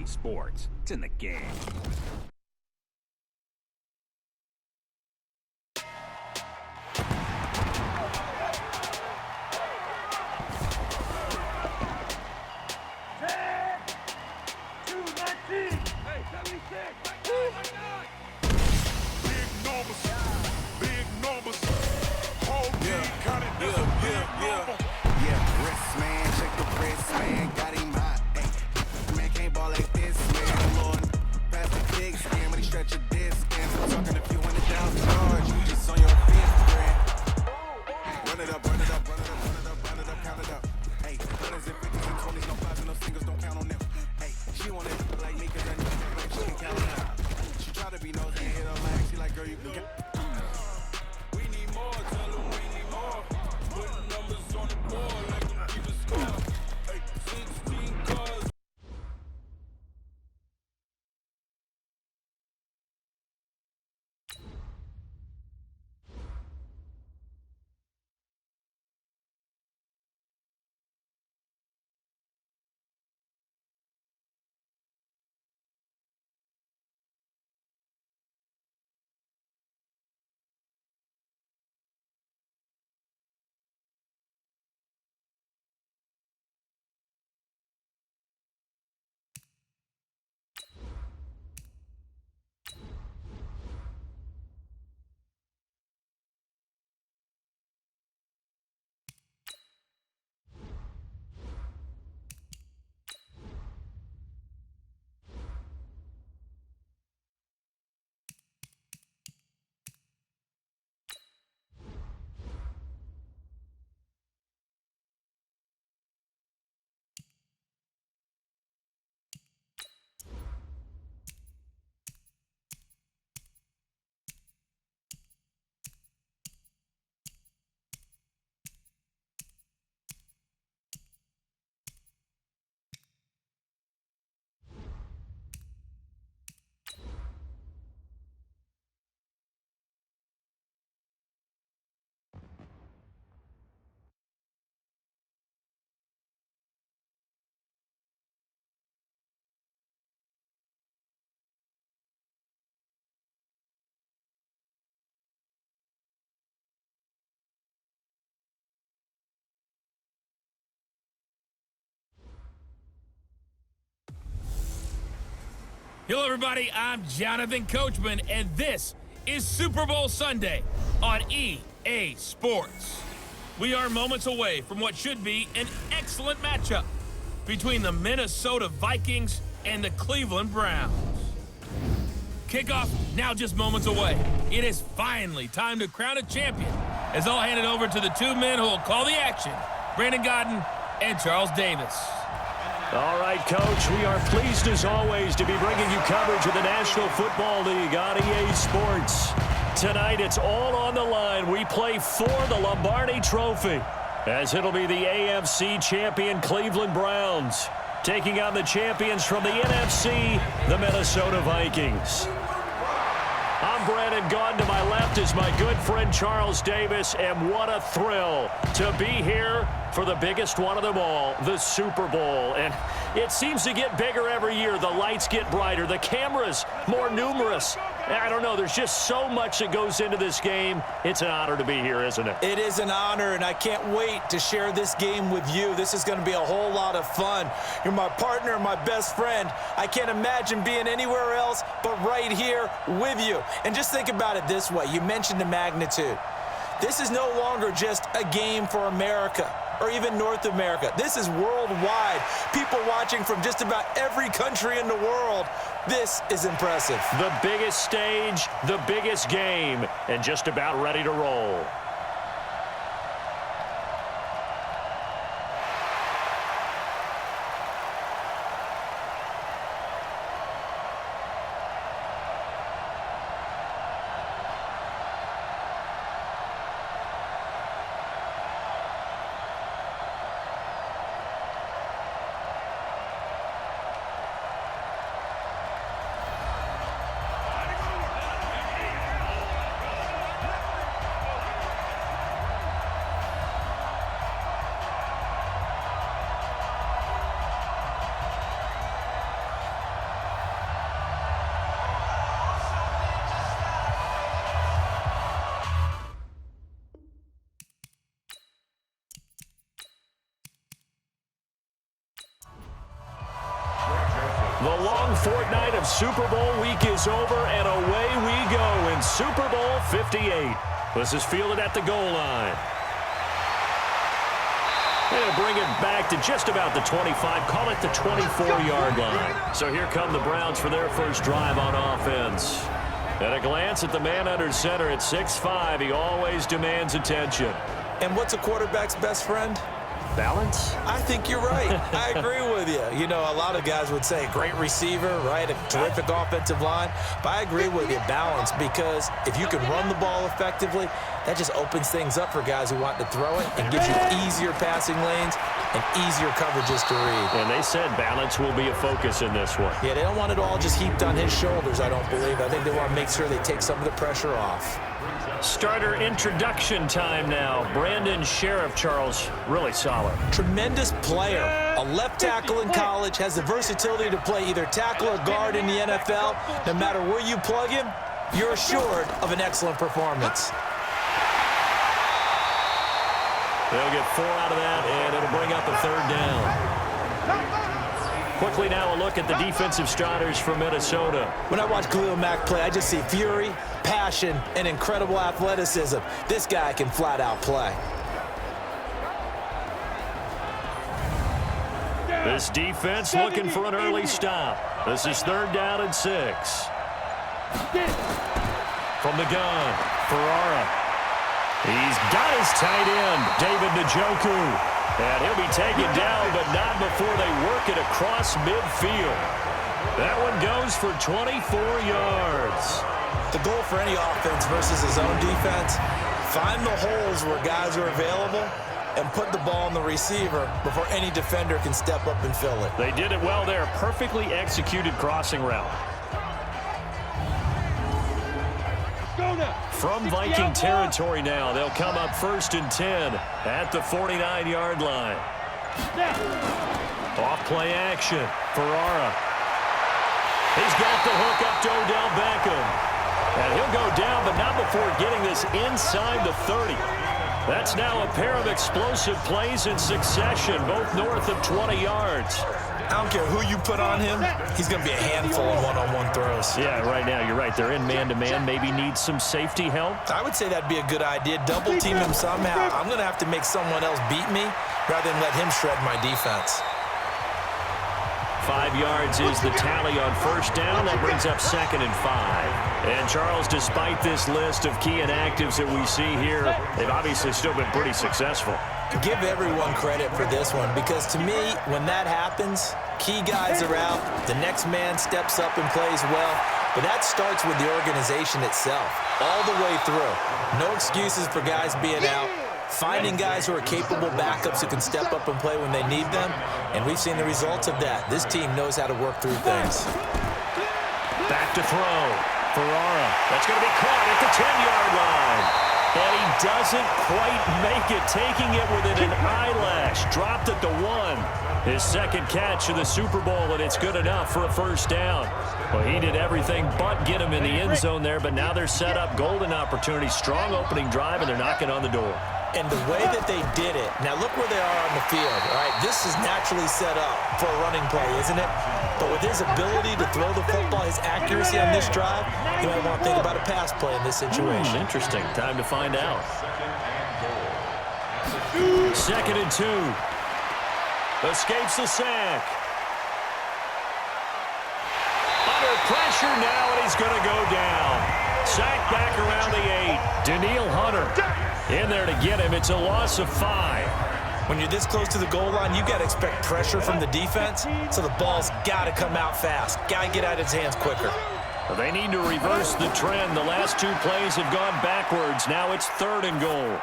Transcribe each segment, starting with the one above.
EA Sports. It's in the game. Hello, everybody. I'm Jonathan Coachman, and this is Super Bowl Sunday on EA Sports. We are moments away from what should be an excellent matchup between the Minnesota Vikings and the Cleveland Browns. Kickoff now just moments away. It is finally time to crown a champion, as I'll hand it over to the two men who will call the action, Brandon Godden and Charles Davis. All right, Coach, we are pleased as always to be bringing you coverage of the National Football League on EA Sports. Tonight, it's all on the line. We play for the Lombardi Trophy, as it'll be the AFC champion Cleveland Browns taking on the champions from the NFC, the Minnesota Vikings. I'm Brandon Gaudin. To my left is my good friend Charles Davis, and what a thrill to be here for the biggest one of them all, the Super Bowl. And it seems to get bigger every year. The lights get brighter, the cameras more numerous. I don't know, there's just so much that goes into this game. It's an honor to be here, isn't it? It is an honor, and I can't wait to share this game with you. This is going to be a whole lot of fun. You're my partner, my best friend. I can't imagine being anywhere else but right here with you. And just think about it this way. You mentioned the magnitude. This is no longer just a game for America or even North America. This is worldwide. People watching from just about every country in the world. This is impressive. The biggest stage, the biggest game, and just about ready to roll. fortnight of Super Bowl week is over, and away we go in Super Bowl 58. This is fielded at the goal line. They'll bring it back to just about the 25, call it the 24-yard line. So here come the Browns for their first drive on offense. At a glance at the man under center at 6'5", he always demands attention. And what's a quarterback's best friend? Balance? I think you're right. I agree with you. You know, a lot of guys would say great receiver, right? A terrific offensive line. But I agree with you, balance, because if you can run the ball effectively, that just opens things up for guys who want to throw it and gives you easier passing lanes and easier coverages to read. And they said balance will be a focus in this one. Yeah, they don't want it all just heaped on his shoulders, I don't believe. I think they want to make sure they take some of the pressure off. Starter introduction time now. Brandon Sheriff, Charles, really solid. Tremendous player. A left tackle in college, has the versatility to play either tackle or guard in the NFL. No matter where you plug him, you're assured of an excellent performance. They'll get 4 out of that, and it'll bring up a 3rd down. Quickly now a look at the defensive starters from Minnesota. When I watch Khalil Mack play, I just see fury, passion, and incredible athleticism. This guy can flat out play. This defense looking for an early stop. This is 3rd down and 6. From the gun, Ferrara. He's got his tight end, David Njoku. And he'll be taken down, but not before they work it across midfield. That one goes for 24 yards. The goal for any offense versus his own defense, find the holes where guys are available and put the ball on the receiver before any defender can step up and fill it. They did it well there. Perfectly executed crossing route. From Viking territory now, they'll come up 1st and 10 at the 49-yard line. Off play action. Ferrara. He's got the hook up to Odell Beckham. And he'll go down, but not before getting this inside the 30. That's now a pair of explosive plays in succession, both north of 20 yards. I don't care who you put on him, he's going to be a handful of one-on-one throws. Yeah, right now, you're right. They're in man-to-man. Maybe need some safety help. I would say that'd be a good idea. Double team him somehow. I'm going to have to make someone else beat me rather than let him shred my defense. 5 yards is the tally on 1st down. That brings up 2nd and 5. And Charles, despite this list of key inactives that we see here, they've obviously still been pretty successful. Give everyone credit for this one, because to me, when that happens, key guys are out, the next man steps up and plays well, but that starts with the organization itself, all the way through. No excuses for guys being out, finding guys who are capable backups who can step up and play when they need them, and we've seen the results of that. This team knows how to work through things. Back to throw. Ferrara. That's going to be caught at the 10-yard line. And he doesn't quite make it, taking it within an eyelash. Dropped at the 1. His 2nd catch of the Super Bowl, and it's good enough for a 1st down. Well, he did everything but get him in the end zone there, but now they're set up. Golden opportunity, strong opening drive, and they're knocking on the door. And the way that they did it, now look where they are on the field, all right? This is naturally set up for a running play, isn't it? But with his ability to throw the football, his accuracy on this drive, you might want to think about a pass play in this situation. Interesting. Time to find out. 2nd and 2. Escapes the sack. Under pressure now, and he's going to go down. Sack back around the 8. Danielle Hunter in there to get him. It's a loss of 5. When you're this close to the goal line, you got to expect pressure from the defense, so the ball's got to come out fast. Got to get out of his hands quicker. Well, they need to reverse the trend. The last 2 plays have gone backwards. Now it's 3rd and goal.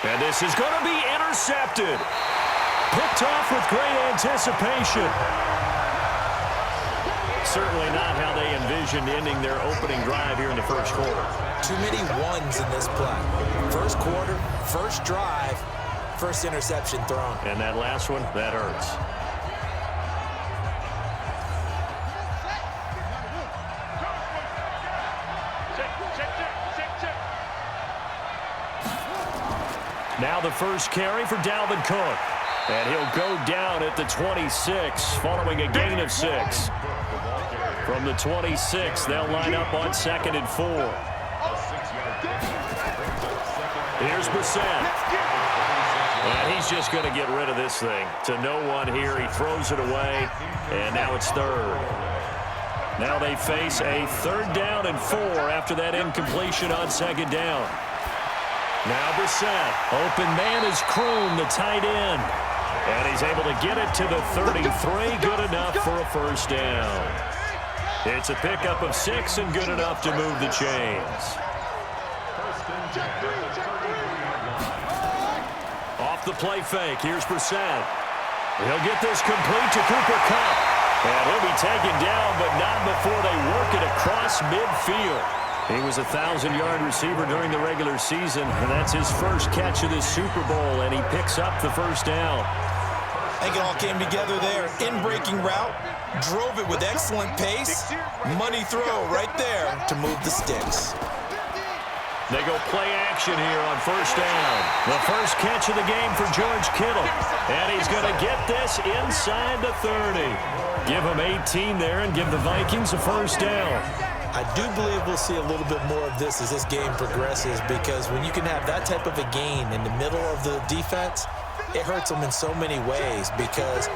And this is going to be intercepted. Picked off with great anticipation. Certainly not how they envisioned ending their opening drive here in the 1st quarter. Too many ones in this play. 1st quarter, 1st drive, 1st interception thrown. And that last one, that hurts. Now the 1st carry for Dalvin Cook. And he'll go down at the 26 following a gain of 6. From the 26, they'll line up on 2nd and 4. Here's Brissett. And he's just going to get rid of this thing. To no one here. He throws it away. And now it's 3rd. Now they face a 3rd down and 4 after that incompletion on 2nd down. Now Brissett. Open man is Kroon, the tight end. And he's able to get it to the 33. Good enough for a 1st down. It's a pickup of 6 and good enough to move the chains. Off the play fake, here's Brissett. He'll get this complete to Cooper Kupp. And he'll be taken down, but not before they work it across midfield. He was a 1,000-yard receiver during the regular season, and that's his first catch of this Super Bowl, and he picks up the 1st down. I think it all came together there. In-breaking route, drove it with excellent pace. Money throw right there to move the sticks. They go play action here on 1st down. The first catch of the game for George Kittle. And he's going to get this inside the 30. Give him 18 there and give the Vikings a 1st down. I do believe we'll see a little bit more of this as this game progresses, because when you can have that type of a gain in the middle of the defense, it hurts them in so many ways, because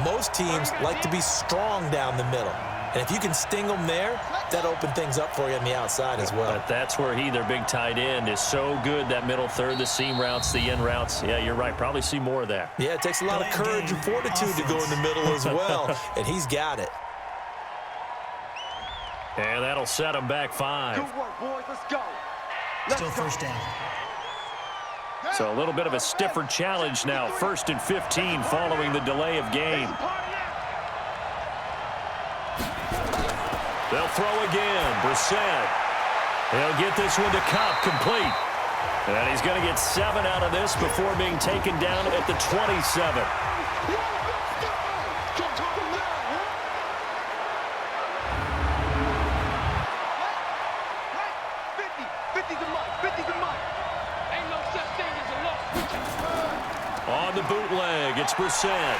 most teams like to be strong down the middle. And if you can sting them there, that opens things up for you on the outside as well. But that's where their big tight end, is so good, that middle third, the seam routes, the in routes. Yeah, you're right. Probably see more of that. Yeah, it takes a lot of courage and fortitude to go in the middle as well, and he's got it. And that'll set him back 5. Good work, boys. Let's go. Still 1st down. So a little bit of a stiffer challenge now. 1st and 15 following the delay of game. They'll throw again. Brissett. He'll get this one to Kupp, complete. And he's going to get 7 out of this before being taken down at the 27. On the bootleg, it's Brissett.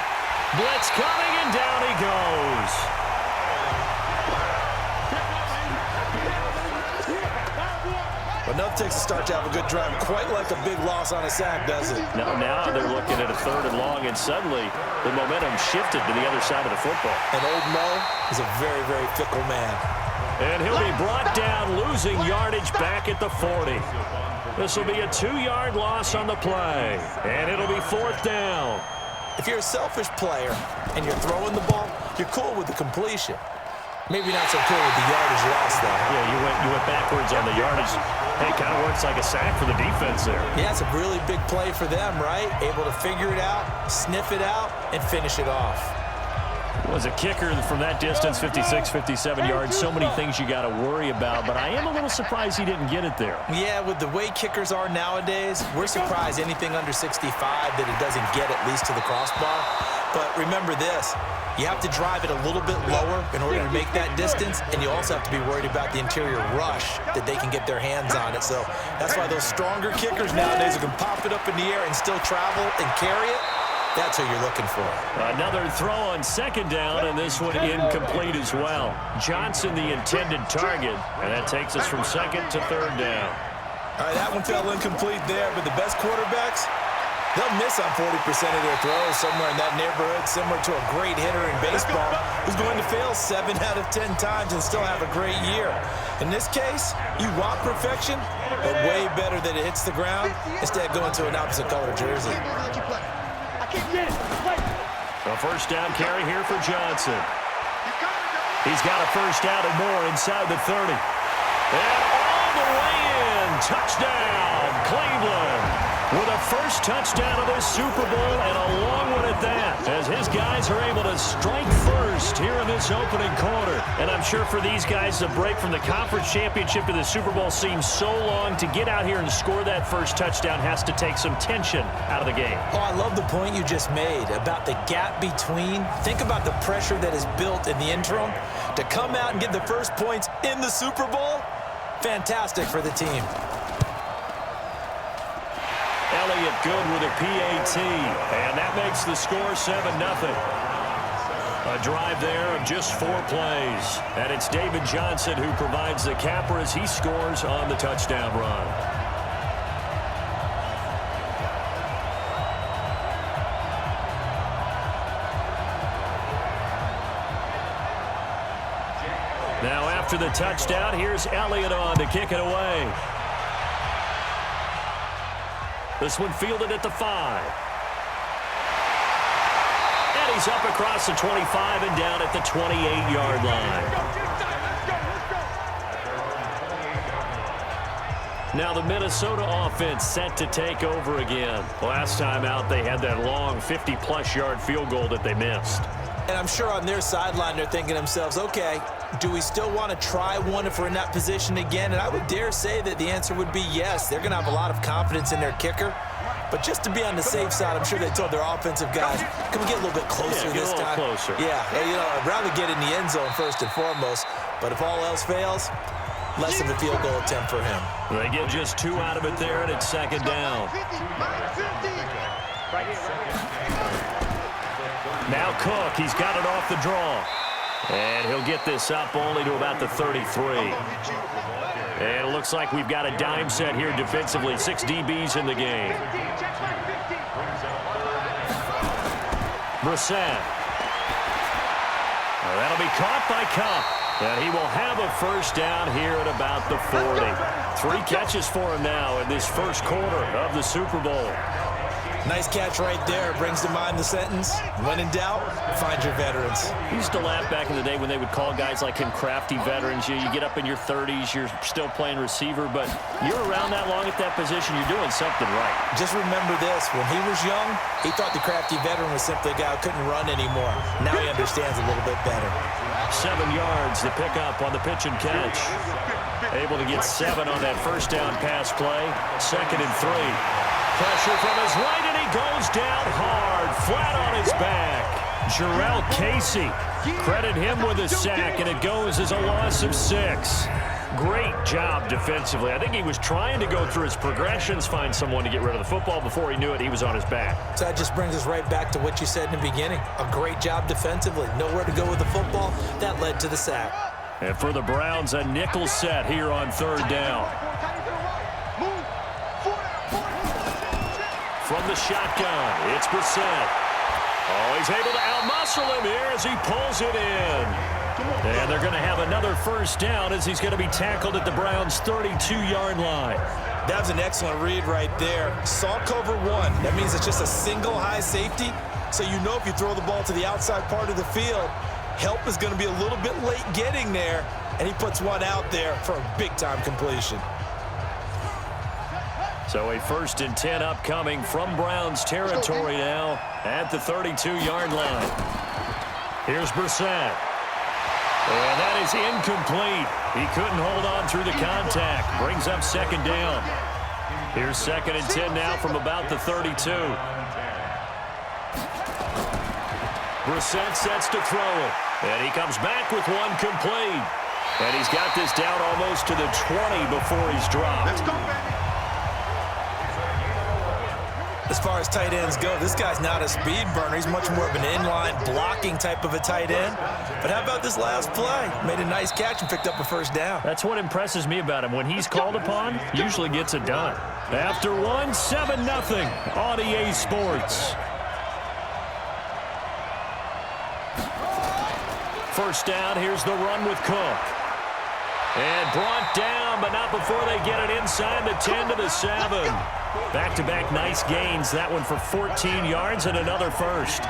Blitz coming, and down he goes. But enough takes a start to have a good drive. Quite like a big loss on a sack, does it? Now they're looking at a 3rd and long, and suddenly the momentum shifted to the other side of the football. And old Mo is a very, very fickle man. And he'll be brought down, losing yardage back at the 40. This will be a 2-yard loss on the play, and it'll be 4th down. If you're a selfish player and you're throwing the ball, you're cool with the completion. Maybe not so cool with the yardage loss, though. Yeah, you went backwards on the yardage. Hey, kind of works like a sack for the defense there. Yeah, it's a really big play for them, right? Able to figure it out, sniff it out, and finish it off. Was a kicker from that distance, 56, 57 yards. So many things you got to worry about, but I am a little surprised he didn't get it there. Yeah, with the way kickers are nowadays, we're surprised anything under 65 that it doesn't get at least to the crossbar. But remember this, you have to drive it a little bit lower in order to make that distance, and you also have to be worried about the interior rush that they can get their hands on it. So that's why those stronger kickers nowadays who can pop it up in the air and still travel and carry it, that's who you're looking for. Another throw on 2nd down, and this one incomplete as well. Johnson, the intended target, and that takes us from 2nd to 3rd down. All right, that one fell incomplete there, but the best quarterbacks, they'll miss on 40% of their throws, somewhere in that neighborhood, similar to a great hitter in baseball who's going to fail 7 out of 10 times and still have a great year. In this case, you want perfection, but way better that it hits the ground instead of going to an opposite color jersey. A 1st down carry here for Johnson. He's got a 1st down and more inside the 30. And all the way in, touchdown, Cleveland. With a first touchdown of this Super Bowl, and a long one at that, as his guys are able to strike first here in this opening quarter. And I'm sure for these guys, the break from the conference championship to the Super Bowl seems so long. To get out here and score that first touchdown has to take some tension out of the game. Oh, I love the point you just made about the gap between. Think about the pressure that is built in the interim. To come out and get the first points in the Super Bowl, fantastic for the team. Elliott good with a PAT, and that makes the score 7-0. A drive there of just 4 plays. And it's David Johnson who provides the capper as he scores on the touchdown run. Now after the touchdown, here's Elliott on to kick it away. This one fielded at the 5. And he's up across the 25 and down at the 28-yard line. Now the Minnesota offense set to take over again. Last time out, they had that long 50-plus yard field goal that they missed. And I'm sure on their sideline they're thinking to themselves, okay, do we still want to try one if we're in that position again? And I would dare say that the answer would be yes. They're going to have a lot of confidence in their kicker. But just to be on the safe side, I'm sure they told their offensive guys, can we get a little bit closer this time? Closer. Yeah, you know, I'd rather get in the end zone first and foremost. But if all else fails, less of a field goal attempt for him. They get just 2 out of it there, and it's second down. Now Cook, he's got it off the draw. And he'll get this up only to about the 33. And it looks like we've got a dime set here defensively. 6 DBs in the game. Brissett. That'll be caught by Cup. And he will have a first down here at about the 40. 3 catches for him now in this first quarter of the Super Bowl. Nice catch right there. Brings to mind the sentence, when in doubt, find your veterans. We used to laugh back in the day when they would call guys like him crafty veterans. You get up in your 30s, you're still playing receiver, but you're around that long at that position, you're doing something right. Just remember this. When he was young, he thought the crafty veteran was simply a guy who couldn't run anymore. Now he understands a little bit better. 7 yards, the pickup on the pitch and catch. Able to get 7 on that first down pass play. 2nd and 3. Pressure from his right, and he goes down hard, flat on his back. Jarrell Casey, credit him with a sack, and it goes as a loss of 6. Great job defensively. I think he was trying to go through his progressions, find someone to get rid of the football. Before he knew it, he was on his back. So that just brings us right back to what you said in the beginning. A great job defensively. Nowhere to go with the football. That led to the sack. And for the Browns, a nickel set here on 3rd down. From the shotgun, it's Brissett. Oh, he's able to outmuscle him here as he pulls it in. And they're going to have another first down as he's going to be tackled at the Browns' 32-yard line. That was an excellent read right there. Saw cover 1. That means it's just a single high safety. So you know if you throw the ball to the outside part of the field, help is going to be a little bit late getting there. And he puts one out there for a big-time completion. So a 1st and 10 upcoming from Browns territory now at the 32-yard line. Here's Brissett. And that is incomplete. He couldn't hold on through the contact. Brings up 2nd down. Here's 2nd and 10 now from about the 32. Brissett sets to throw it. And he comes back with one complete. And he's got this down almost to the 20 before he's dropped. Let's go, baby. As far as tight ends go, this guy's not a speed burner. He's much more of an inline blocking type of a tight end. But how about this last play? Made a nice catch and picked up a first down. That's what impresses me about him. When he's called upon, usually gets it done. After one, 7-0 on EA Sports. First down, here's the run with Cook. And brought down, but not before they get it inside the 10 to the 7. Back-to-back nice gains. That one for 14 yards and another first.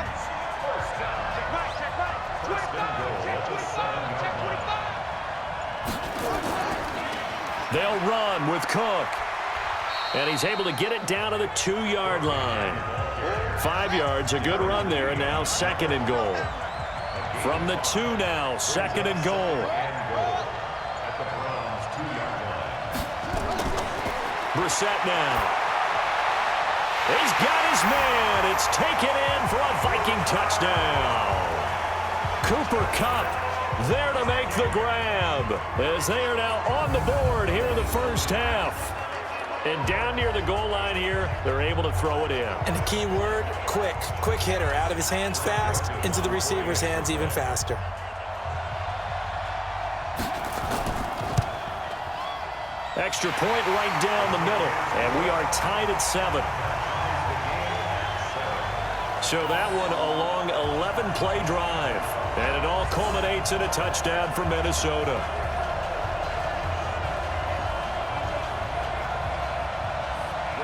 They'll run with Cook. And he's able to get it down to the 2-yard line. 5 yards, a good run there, and now 2nd and goal. From the 2 now, 2nd and goal. Brissett now. He's got his man. It's taken in for a Viking touchdown. Cooper Kupp there to make the grab as they are now on the board here in the first half. And down near the goal line here, they're able to throw it in. And the key word, quick. Quick hitter. Out of his hands fast, into the receiver's hands even faster. Extra point right down the middle. And we are tied at 7. So that one a long 11-play drive. And it all culminates in a touchdown for Minnesota.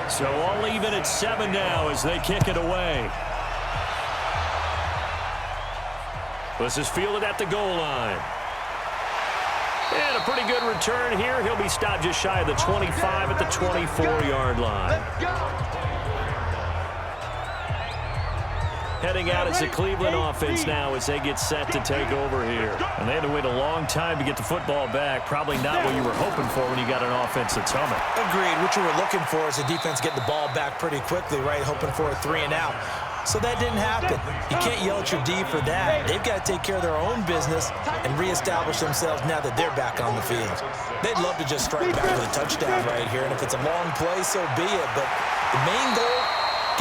So all even at 7 now as they kick it away. This is fielded at the goal line. And a pretty good return here. He'll be stopped just shy of the 25 at the 24-yard line. Heading out as the Cleveland offense now as they get set to take over here. And they had to wait a long time to get the football back. Probably not what you were hoping for when you got an offense that's humming. Agreed. What you were looking for is the defense getting the ball back pretty quickly, right? Hoping for a 3 and out. So that didn't happen. You can't yell at your D for that. They've got to take care of their own business and reestablish themselves now that they're back on the field. They'd love to just strike back with a touchdown right here. And if it's a long play, so be it. But the main goal,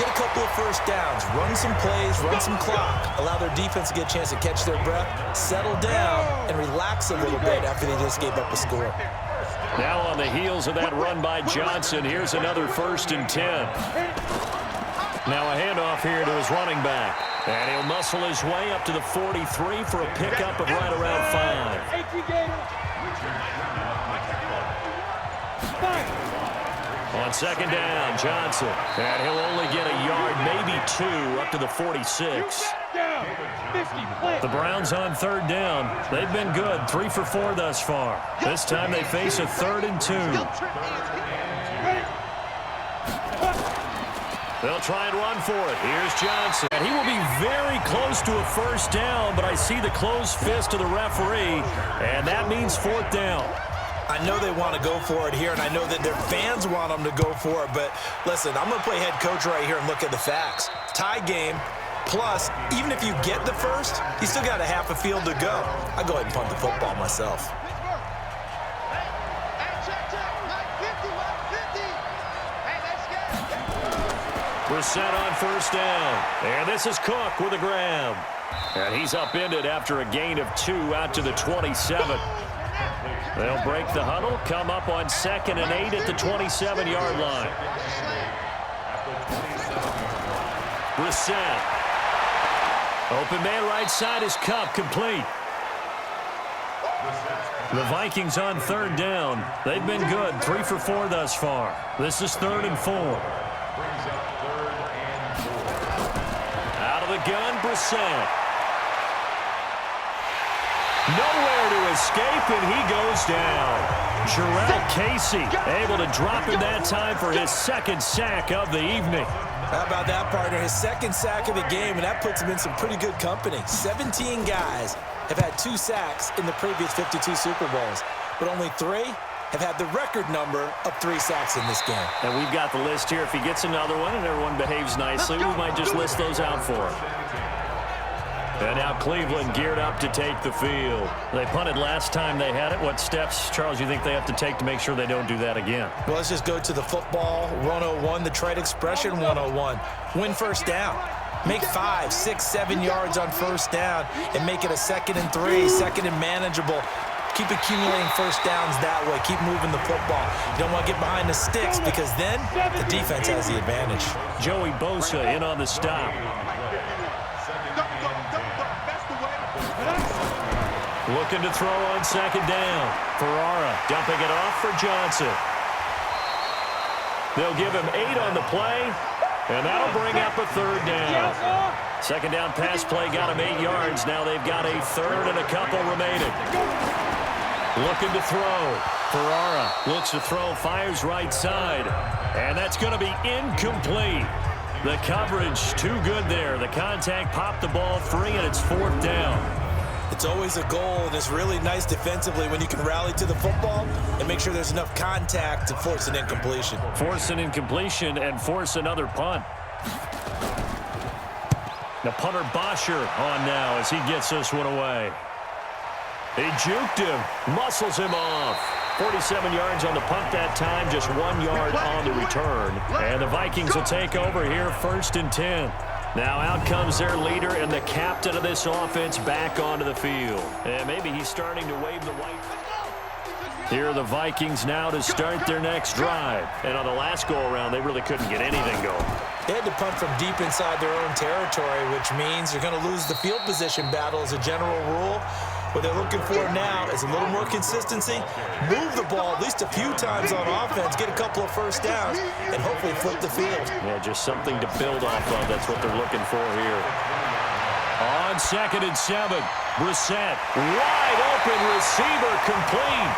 get a couple of first downs, run some plays, run some clock, allow their defense to get a chance to catch their breath, settle down, and relax a little bit after they just gave up a score. Now on the heels of that run by Johnson, here's another 1st and 10. Now a handoff here to his running back. And he'll muscle his way up to the 43 for a pickup of right around 5. On 2nd down, Johnson. And he'll only get a yard, maybe 2, up to the 46. The Browns on 3rd down. They've been good, 3 for 4 thus far. This time they face a 3rd and 2. They'll try and run for it. Here's Johnson. And he will be very close to a 1st down, but I see the closed fist of the referee, and that means 4th down. I know they want to go for it here, and I know that their fans want them to go for it, but listen, I'm going to play head coach right here and look at the facts. Tie game, plus, even if you get the first, you still got a half a field to go. I go ahead and punt the football myself. We're set on 1st down. And this is Cook with a grab. And he's upended after a gain of 2 out to the 27. They'll break the huddle, come up on 2nd and 8 at the 27-yard line. Brissett. Open man right side is Cup, complete. The Vikings on 3rd down. They've been good, 3 for 4 thus far. This is 3rd and 4. Out of the gun, Brissett. Nowhere to escape, and he goes down. Jarrell Casey able to drop him that time for his 2nd sack of the evening. How about that, partner? His 2nd sack of the game, and that puts him in some pretty good company. 17 guys have had 2 sacks in the previous 52 Super Bowls, but only 3 have had the record number of 3 sacks in this game. And we've got the list here. If he gets another one and everyone behaves nicely, we might just list those out for him. And now Cleveland geared up to take the field. They punted last time they had it. What steps, Charles, you think they have to take to make sure they don't do that again? Well, let's just go to the football 101, the trade expression 101. Win 1st down. Make 5, 6, 7 yards on 1st down and make it a 2nd and 3, 2nd and manageable. Keep accumulating 1st downs that way. Keep moving the football. You don't want to get behind the sticks because then the defense has the advantage. Joey Bosa in on the stop. Looking to throw on 2nd down. Ferrara dumping it off for Johnson. They'll give him 8 on the play, and that'll bring up a 3rd down. 2nd down pass play got him 8 yards. Now they've got a 3rd and a couple remaining. Looking to throw. Ferrara looks to throw, fires right side, and that's going to be incomplete. The coverage too good there. The contact popped the ball free, and it's 4th down. It's always a goal, and it's really nice defensively when you can rally to the football and make sure there's enough contact to force an incompletion. Force an incompletion and force another punt. The punter Bosher on now as he gets this one away. He juked him, muscles him off. 47 yards on the punt that time, just 1 yard on the return. And the Vikings will take over here, 1st and 10. Now out comes their leader and the captain of this offense back onto the field. And maybe he's starting to wave the white. Here are the Vikings now to start their next drive. And on the last go-around, they really couldn't get anything going. They had to punt from deep inside their own territory, which means you're going to lose the field position battle as a general rule. What they're looking for now is a little more consistency, move the ball at least a few times on offense, get a couple of first downs, and hopefully flip the field. Yeah, just something to build off of. That's what they're looking for here. On 2nd and 7, Brissett, wide open receiver, complete.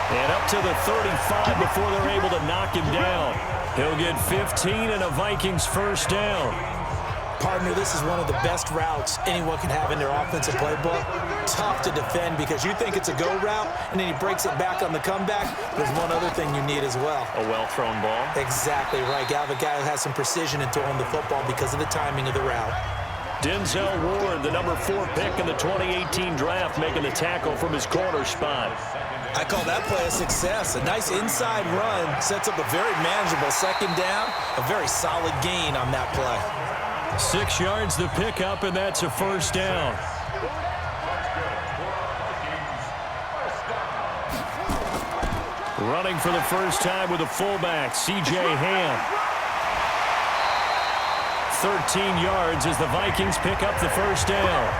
And up to the 35 before they're able to knock him down. He'll get 15 and a Vikings first down. Partner, this is one of the best routes anyone can have in their offensive playbook. Tough to defend because you think it's a go route, and then he breaks it back on the comeback. There's one other thing you need as well. A well-thrown ball? Exactly right. You have a guy who has some precision in throwing the football because of the timing of the route. Denzel Ward, the number 4 pick in the 2018 draft, making the tackle from his corner spot. I call that play a success. A nice inside run sets up a very manageable 2nd down. A very solid gain on that play. 6 yards the pickup, and that's a first down. Running for the first time with a fullback, C.J. Ham. 13 yards as the Vikings pick up the first down.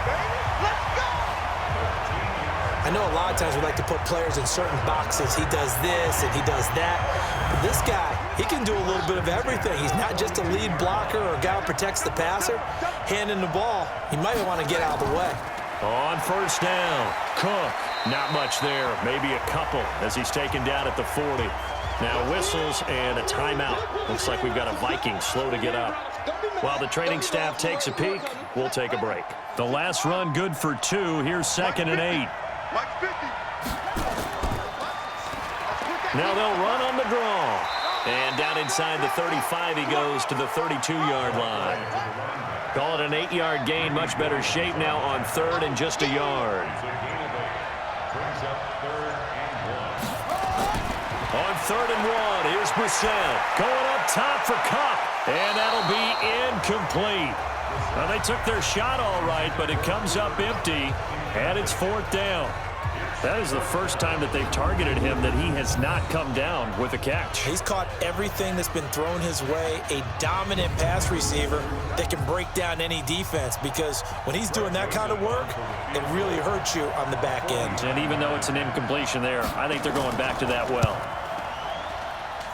I know a lot of times we like to put players in certain boxes. He does this and he does that. But this guy, he can do a little bit of everything. He's not just a lead blocker or a guy who protects the passer. Handing the ball, he might want to get out of the way. On first down, Cook. Not much there, maybe a couple as he's taken down at the 40. Now whistles and a timeout. Looks like we've got a Viking slow to get up. While the training staff takes a peek, we'll take a break. The last run good for 2. Here's 2nd and 8. Now they'll run on the draw. And down inside the 35 he goes to the 32-yard line. Call it an 8-yard gain. Much better shape now on 3rd and just a yard. On 3rd and 1, here's Brissett. Going up top for Cup. And that'll be incomplete. Well, they took their shot all right, but it comes up empty. And it's 4th down. That is the first time that they've targeted him that he has not come down with a catch. He's caught everything that's been thrown his way. A dominant pass receiver that can break down any defense, because when he's doing that kind of work, it really hurts you on the back end. And even though it's an incompletion there, I think they're going back to that well.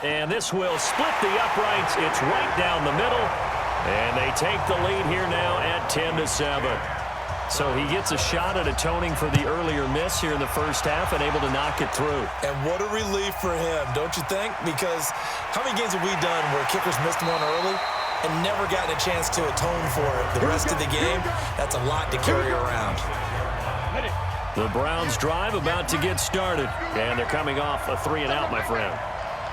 And this will split the uprights. It's right down the middle. And they take the lead here now at 10-7. So he gets a shot at atoning for the earlier miss here in the first half and able to knock it through. And what a relief for him, don't you think? Because how many games have we done where kickers missed one early and never gotten a chance to atone for it the rest of the game? That's a lot to carry around. The Browns drive about to get started. And they're coming off a 3-and-out, my friend.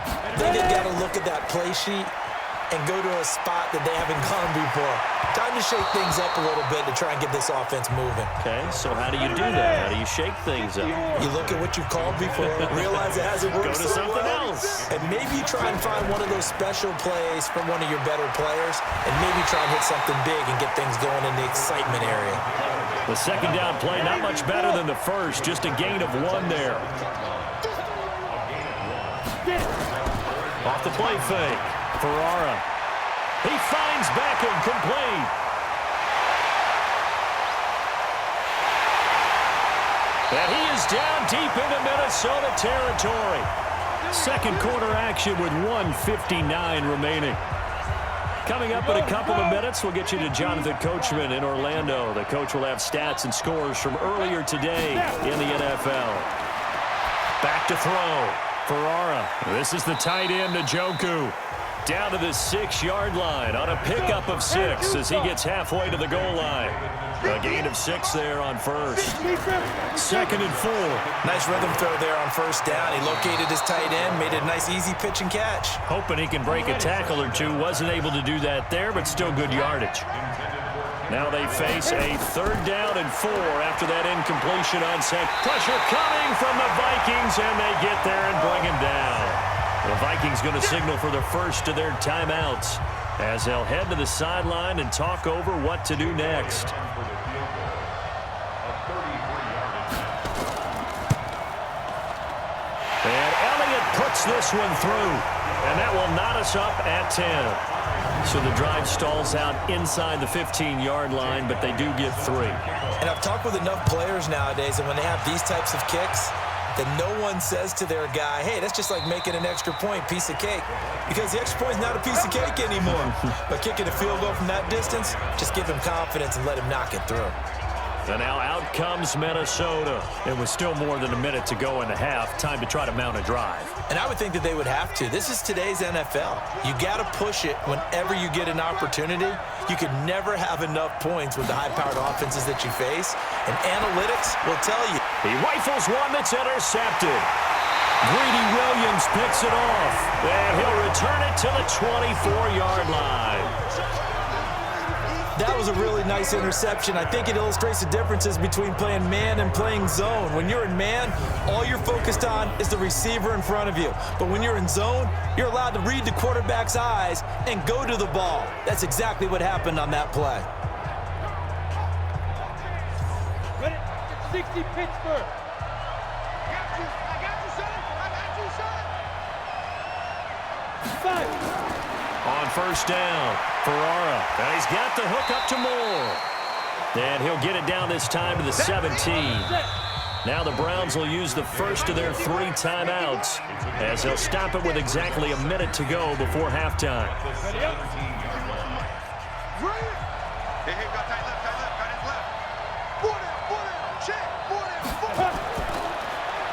I think they've got to look at that play sheet and go to a spot that they haven't gone before. Time to shake things up a little bit to try and get this offense moving. Okay, so how do you do that? How do you shake things up? You look at what you've called before, realize it hasn't worked Go to something else. and maybe try and find one of those special plays from one of your better players, and maybe try and hit something big and get things going in the excitement area. The second down play, not much better than the first, just a gain of 1 there. Off the play fake. Ferrara. He finds Beckham complete. And he is down deep into Minnesota territory. Second quarter action with 1:59 remaining. Coming up in a couple of minutes, we'll get you to Jonathan Coachman in Orlando. The coach will have stats and scores from earlier today in the NFL. Back to throw. Ferrara. This is the tight end, Njoku. Down to the 6-yard line on a pickup of 6 as he gets halfway to the goal line. A gain of 6 there on first. 2nd and 4. Nice rhythm throw there on first down. He located his tight end, made a nice easy pitch and catch. Hoping he can break a tackle or two. Wasn't able to do that there, but still good yardage. Now they face a 3rd down and 4 after that incompletion on set. Pressure coming from the Vikings, and they get there and bring him down. The Vikings going to signal for the first of their timeouts as they'll head to the sideline and talk over what to do next. And Elliott puts this one through, and that will knot us up at 10. So the drive stalls out inside the 15-yard line, but they do get 3. And I've talked with enough players nowadays, and when they have these types of kicks, that no one says to their guy, hey, that's just like making an extra point, piece of cake. Because the extra point is not a piece of cake anymore. But kicking a field goal from that distance, just give him confidence and let him knock it through. And now out comes Minnesota. It was still more than a minute to go in the half. Time to try to mount a drive. And I would think that they would have to. This is today's NFL. You got to push it whenever you get an opportunity. You could never have enough points with the high-powered offenses that you face. And analytics will tell you. He rifles one that's intercepted. Greedy Williams picks it off. And he'll return it to the 24-yard line. That was a really nice interception. I think it illustrates the differences between playing man and playing zone. When you're in man, all you're focused on is the receiver in front of you. But when you're in zone, you're allowed to read the quarterback's eyes and go to the ball. That's exactly what happened on that play. Ready? 60 Pittsburgh. I got you, son. I got you, son. 5. On first down, Ferrara. And he's got the hook up to Moore. And he'll get it down this time to the 17. Now the Browns will use the first of their 3 timeouts as they'll stop it with exactly a minute to go before halftime.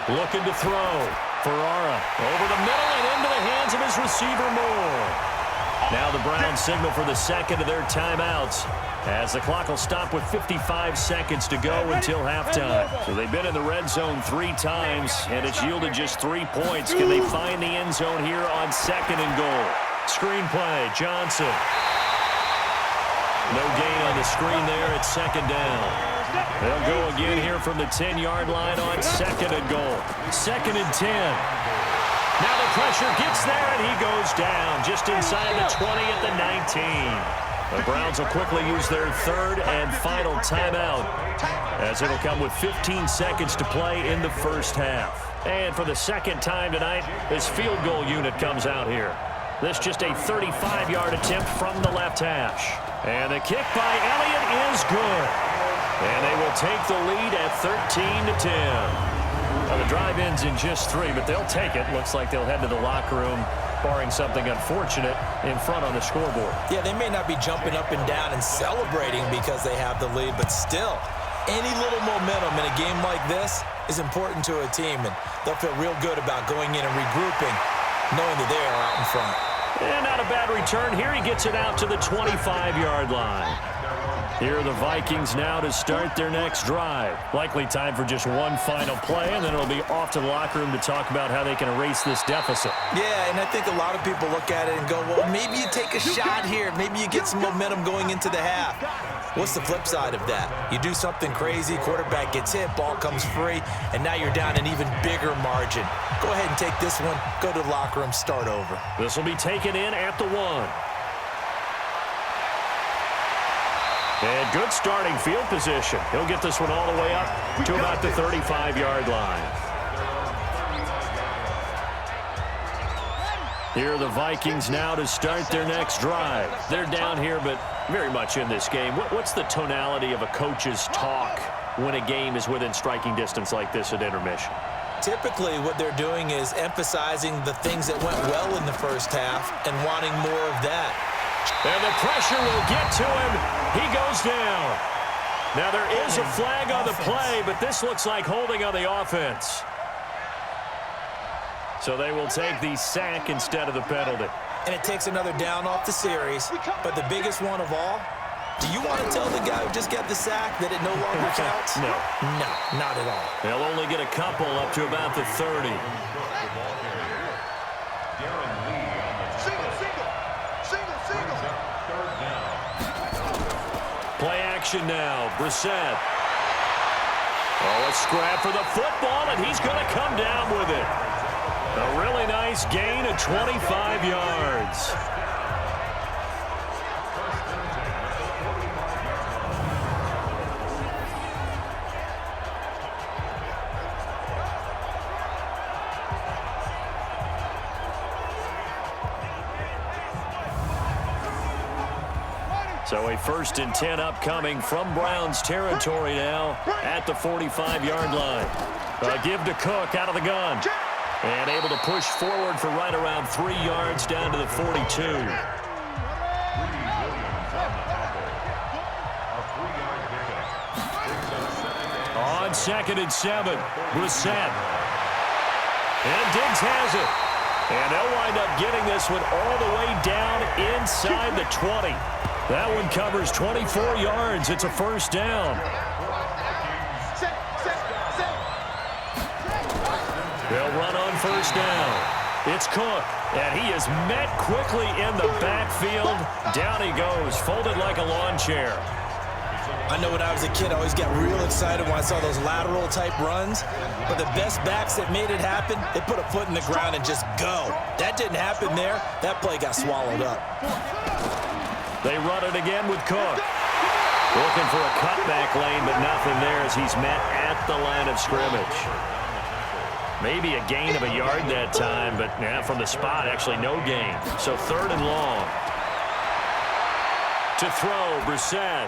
Looking to throw. Ferrara over the middle and into the hands of his receiver, Moore. Now the Browns signal for the second of their timeouts as the clock will stop with 55 seconds to go until halftime. So they've been in the red zone 3 times, and it's yielded just 3 points. Can they find the end zone here on 2nd and goal? Screenplay, Johnson. No gain on the screen there at 2nd down. They'll go again here from the 10-yard line on 2nd and goal. 2nd and 10. Now the pressure gets there, and he goes down just inside the 20 at the 19. The Browns will quickly use their 3rd and final timeout as it'll come with 15 seconds to play in the first half. And for the 2nd time tonight, this field goal unit comes out here. This just a 35-yard attempt from the left hash. And the kick by Elliott is good. And they will take the lead at 13-10. Well, the drive ends in just 3, but they'll take it. Looks like they'll head to the locker room, barring something unfortunate, in front on the scoreboard. Yeah, they may not be jumping up and down and celebrating because they have the lead, but still, any little momentum in a game like this is important to a team, and they'll feel real good about going in and regrouping, knowing that they are out in front. And not a bad return. Here he gets it out to the 25-yard line. Here are the Vikings now to start their next drive. Likely time for just one final play, and then it'll be off to the locker room to talk about how they can erase this deficit. Yeah, and I think a lot of people look at it and go, well, maybe you take a shot here. Maybe you get some momentum going into the half. What's the flip side of that? You do something crazy, quarterback gets hit, ball comes free, and now you're down an even bigger margin. Go ahead and take this one, go to the locker room, start over. This will be taken in at the 1. And good starting field position. He'll get this one all the way up to about the 35-yard line. Here are the Vikings now to start their next drive. They're down here, but very much in this game. What's the tonality of a coach's talk when a game is within striking distance like this at intermission? Typically, what they're doing is emphasizing the things that went well in the first half and wanting more of that. And the pressure will get to him. He goes down. Now there is a flag on the play, but this looks like holding on the offense. So they will take the sack instead of the penalty. And it takes another down off the series. But the biggest one of all, do you want to tell the guy who just got the sack that it no longer counts? No. No, not at all. They'll only get a couple up to about the 30. Play formation now. Brissett. Oh, a scrap for the football, and he's going to come down with it. A really nice gain of 25 yards. So a 1st and 10 upcoming from Browns territory now at the 45-yard line. A give to Cook out of the gun. And able to push forward for right around 3 yards down to the 42. On 2nd and 7, Brissett. And Diggs has it. And they'll wind up getting this one all the way down inside the 20. That one covers 24 yards. It's a 1st down. They'll run on 1st down. It's Cook, and he is met quickly in the backfield. Down he goes, folded like a lawn chair. I know when I was a kid, I always got real excited when I saw those lateral-type runs. But the best backs that made it happen, they put a foot in the ground and just go. That didn't happen there. That play got swallowed up. They run it again with Cook. Looking for a cutback lane, but nothing there as he's met at the line of scrimmage. Maybe a gain of a yard that time, but yeah, from the spot, actually no gain. So 3rd and long. To throw, Brissett.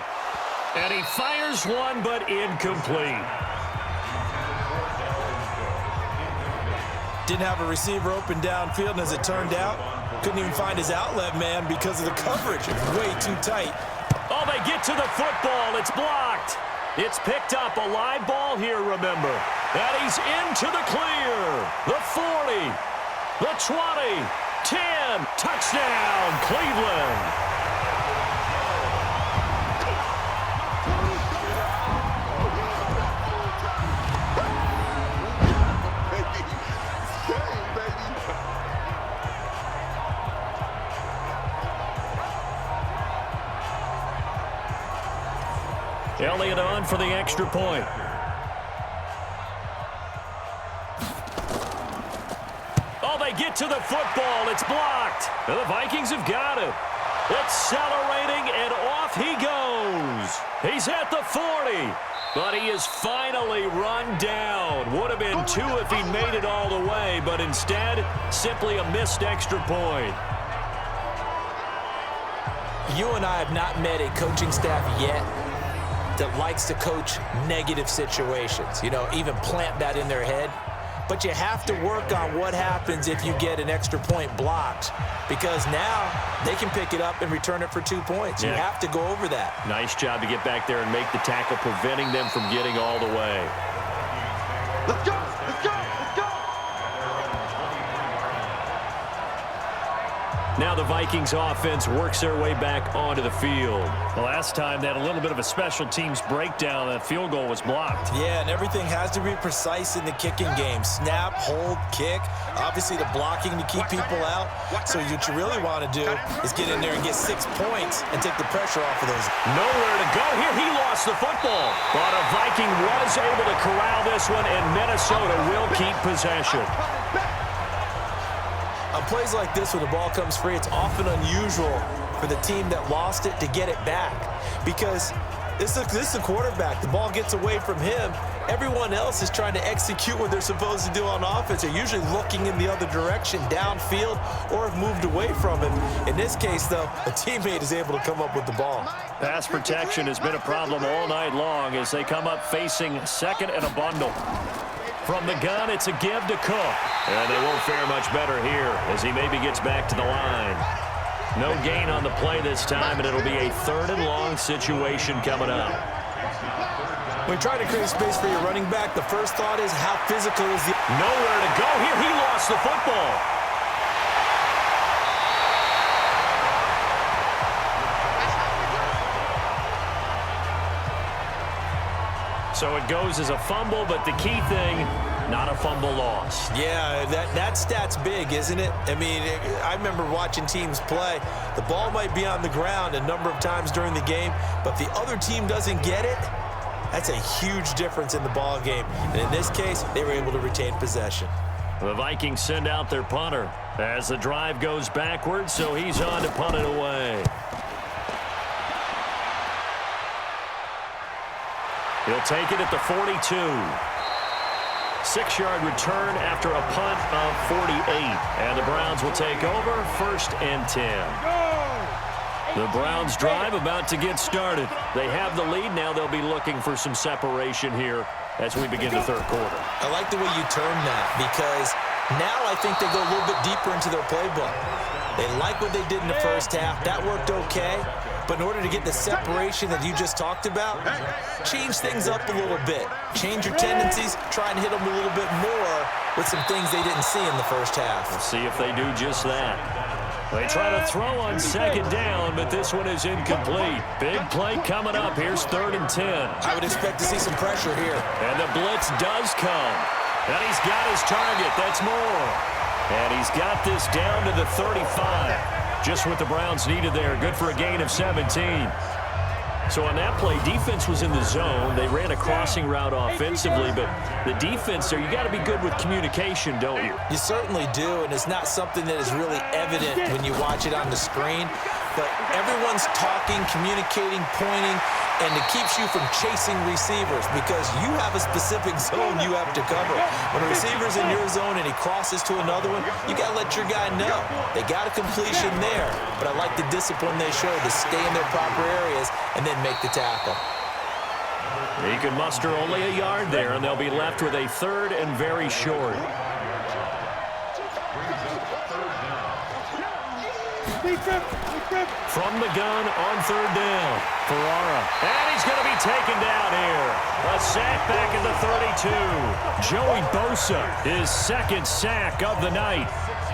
And he fires one, but incomplete. Didn't have a receiver open downfield, and as it turned out, couldn't even find his outlet man because of the coverage. It's way too tight. Oh, they get to the football. It's blocked. It's picked up. A live ball here, remember. And he's into the clear. The 40. The 20. 10. Touchdown, Cleveland. Elliott on for the extra point. Oh, they get to the football. It's blocked. And the Vikings have got it. Accelerating, and off he goes. He's at the 40. But he is finally run down. Would have been 2 if he made it all the way, but instead, simply a missed extra point. You and I have not met a coaching staff yet that likes to coach negative situations, you know, even plant that in their head. But you have to work on what happens if you get an extra point blocked, because now they can pick it up and return it for 2 points. You have to go over that. Nice job to get back there and make the tackle, preventing them from getting all the way. Let's go! Let's go! Let's go! Now the Vikings offense works their way back onto the field. The last time they had a little bit of a special teams breakdown. That field goal was blocked. Yeah, and everything has to be precise in the kicking game. Snap, hold, kick. Obviously the blocking to keep people out. So what you really want to do is get in there and get 6 points and take the pressure off of those. Nowhere to go here. He lost the football. But a Viking was able to corral this one, and Minnesota will keep possession. On plays like this, when the ball comes free, it's often unusual for the team that lost it to get it back, because this is the quarterback. The ball gets away from him. Everyone else is trying to execute what they're supposed to do on offense. They're usually looking in the other direction, downfield, or have moved away from him. In this case, though, a teammate is able to come up with the ball. Pass protection has been a problem all night long as they come up facing second and a bundle. From the gun, it's a give to Cook. And they won't fare much better here as he maybe gets back to the line. No gain on the play this time, and it'll be a 3rd and long situation coming up. When you're trying to create space for your running back, the first thought is how physical is the... Nowhere to go here. He lost the football. So it goes as a fumble, but the key thing, not a fumble loss. Yeah, that stat's big, isn't it? I mean, I remember watching teams play. The ball might be on the ground a number of times during the game, but if the other team doesn't get it, that's a huge difference in the ball game. And in this case, they were able to retain possession. The Vikings send out their punter as the drive goes backwards, so he's on to punt it away. He'll take it at the 42. 6-yard return after a punt of 48. And the Browns will take over, 1st and 10. The Browns drive about to get started. They have the lead. Now they'll be looking for some separation here as we begin the third quarter. I like the way you term that because now I think they go a little bit deeper into their playbook. They like what they did in the first half. That worked okay. But in order to get the separation that you just talked about, change things up a little bit. Change your tendencies. Try and hit them a little bit more with some things they didn't see in the first half. We'll see if they do just that. They try to throw on 2nd down, but this one is incomplete. Big play coming up. Here's 3rd and 10. I would expect to see some pressure here. And the blitz does come. And he's got his target. That's more. And he's got this down to the 35. Just what the Browns needed there. Good for a gain of 17. So on that play, defense was in the zone. They ran a crossing route offensively, but the defense there, you got to be good with communication, don't you? You certainly do, and it's not something that is really evident when you watch it on the screen. But everyone's talking, communicating, pointing, and it keeps you from chasing receivers because you have a specific zone you have to cover. When a receiver's in your zone and he crosses to another one, you got to let your guy know. They got a completion there, but I like the discipline they show to stay in their proper areas and then make the tackle. He can muster only a yard there, and they'll be left with a 3rd and very short. From the gun on 3rd down, Ferrara. And he's going to be taken down here. A sack back at the 32. Joey Bosa, his 2nd sack of the night.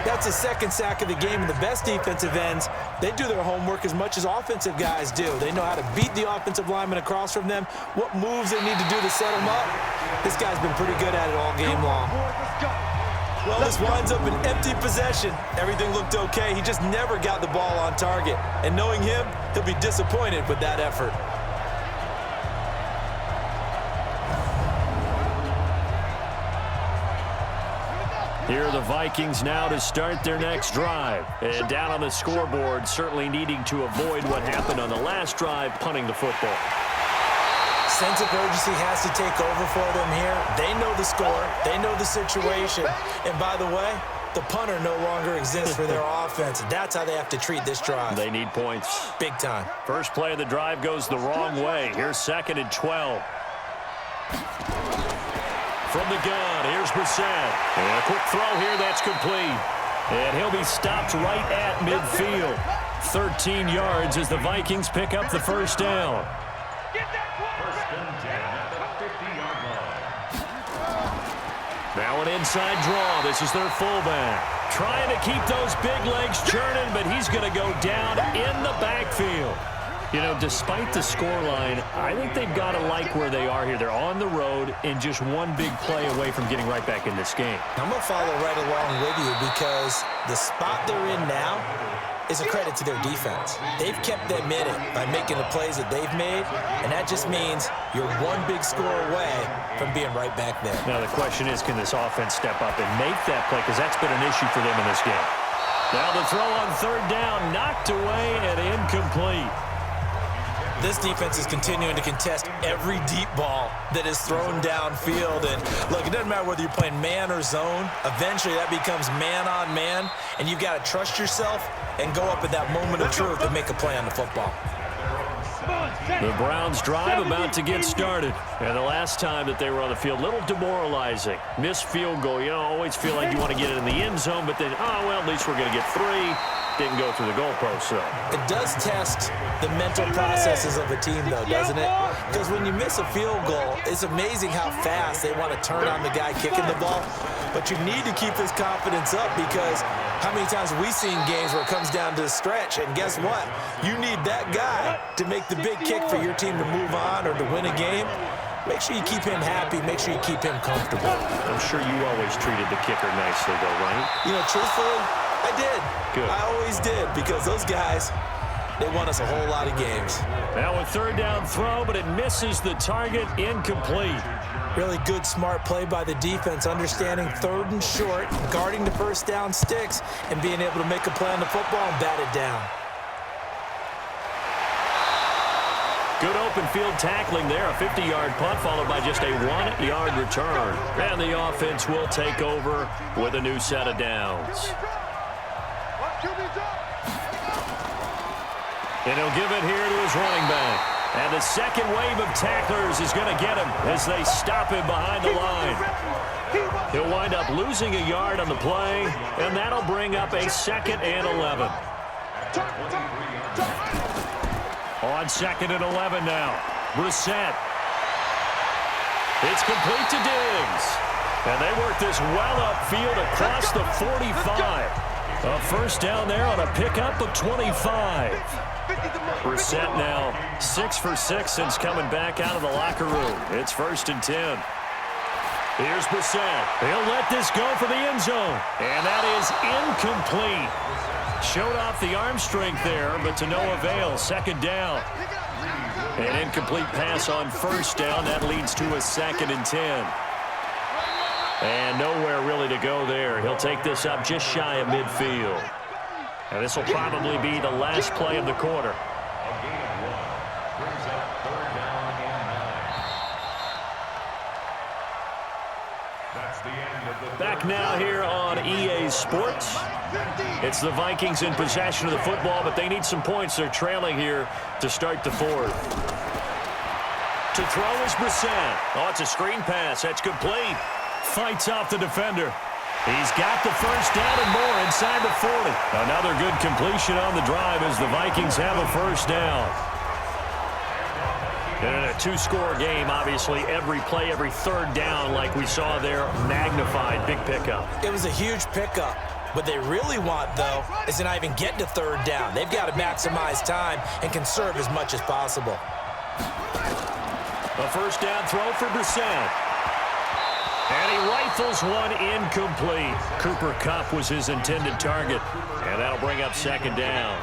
That's his 2nd sack of the game, and the best defensive ends, they do their homework as much as offensive guys do. They know how to beat the offensive lineman across from them, what moves they need to do to set them up. This guy's been pretty good at it all game long. Well, this winds up an empty possession. Everything looked okay. He just never got the ball on target. And knowing him, he'll be disappointed with that effort. Here are the Vikings now to start their next drive. And down on the scoreboard, certainly needing to avoid what happened on the last drive, punting the football. Sense of urgency has to take over for them here. They know the score. They know the situation. And by the way, the punter no longer exists for their offense. That's how they have to treat this drive. They need points. Big time. First play of the drive goes the wrong way. Here's 2nd and 12. From the gun, here's Brissett. And a quick throw here, that's complete. And he'll be stopped right at midfield. 13 yards as the Vikings pick up the 1st down. Now an inside draw. This is their fullback. Trying to keep those big legs churning, but he's going to go down in the backfield. You know, despite the scoreline, I think they've got to like where they are here. They're on the road and just one big play away from getting right back in this game. I'm going to follow right along with you because the spot they're in now is a credit to their defense. They've kept them in it by making the plays that they've made, and that just means you're one big score away from being right back there. Now the question is, can this offense step up and make that play? Because that's been an issue for them in this game. Now the throw on 3rd down, knocked away and incomplete. This defense is continuing to contest every deep ball that is thrown downfield. And look, it doesn't matter whether you're playing man or zone. Eventually that becomes man on man, and you've got to trust yourself and go up at that moment of truth and make a play on the football. The Browns drive about to get started. And the last time that they were on the field, a little demoralizing. Missed field goal. You know, always feel like you want to get it in the end zone, but then, oh, well, at least we're going to get 3. Didn't go through the goalpost, so. It does test the mental processes of a team, though, doesn't it? Because when you miss a field goal, it's amazing how fast they want to turn on the guy kicking the ball. But you need to keep his confidence up because how many times have we seen games where it comes down to the stretch, and guess what? You need that guy to make the big kick for your team to move on or to win a game. make sure you keep him happy. Make sure you keep him comfortable. I'm sure you always treated the kicker nicely, though, right? You know, truthfully, I did. Good. I always did, because those guys, they won us a whole lot of games. Now a third down throw, but it misses the target, incomplete. Really good, smart play by the defense, understanding third and short, guarding the first down sticks, and being able to make a play on the football and bat it down. Good open field tackling there. A 50-yard punt followed by just a 1-yard return. And the offense will take over with a new set of downs. And he'll give it here to his running back. And the second wave of tacklers is going to get him as they stop him behind the line. He'll wind up losing a yard on the play, and that'll bring up a 2nd and 11. On 2nd and 11 now. Brissett. It's complete to Diggs. And they work this well upfield across the 45. A first down there on a pickup of 25. Brissett now 6 for 6 since coming back out of the locker room. It's 1st and 10. Here's Brissett. He'll let this go for the end zone. And that is incomplete. Showed off the arm strength there, but to no avail. 2nd down. An incomplete pass on 1st down. That leads to a 2nd and 10. And nowhere really to go there. He'll take this up just shy of midfield. And this will probably be the last play of the quarter. Back now here on EA Sports. It's the Vikings in possession of the football, but they need some points. They're trailing here to start the 4th. To throw is Brissett. Oh, it's a screen pass. That's complete. Fights off the defender. He's got the first down and more inside the 40. Another good completion on the drive as the Vikings have a first down. And in a 2-score game, obviously, every play, every third down, like we saw there, magnified. Big pickup. It was a huge pickup. What they really want, though, is to not even get to 3rd down. They've got to maximize time and conserve as much as possible. A first down throw for Brissett. And he rifles one incomplete. Cooper Kupp was his intended target. And that'll bring up 2nd down.